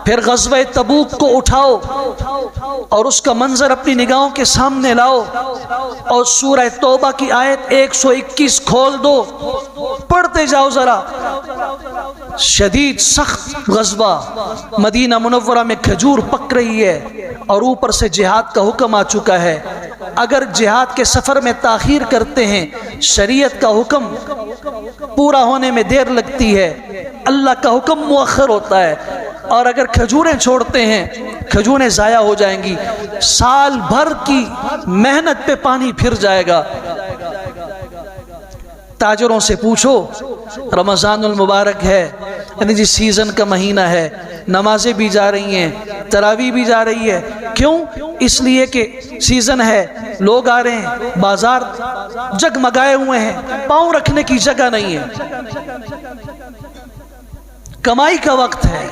پھر غزوہ تبوک کو اٹھاؤ اور اس کا منظر اپنی نگاہوں کے سامنے لاؤ، اور سورہ توبہ کی آیت 121 کھول دو، پڑھتے جاؤ ذرا۔ شدید سخت غزوہ، مدینہ منورہ میں کھجور پک رہی ہے اور اوپر سے جہاد کا حکم آ چکا ہے۔ اگر جہاد کے سفر میں تاخیر کرتے ہیں، شریعت کا حکم پورا ہونے میں دیر لگتی ہے، اللہ کا حکم مؤخر ہوتا ہے، اور اگر کھجوریں چھوڑتے ہیں کھجوریں ضائع ہو جائیں گی، سال بھر کی محنت پہ پانی پھر جائے گا۔ تاجروں سے پوچھو، رمضان المبارک ہے، یعنی جی سیزن کا مہینہ ہے، نمازیں بھی جا رہی ہیں، تراویح بھی جا رہی ہے، کیوں؟ اس لیے کہ سیزن ہے، لوگ آ رہے ہیں، بازار جگمگائے ہوئے ہیں، پاؤں رکھنے کی جگہ نہیں ہے، کمائی کا وقت ہے۔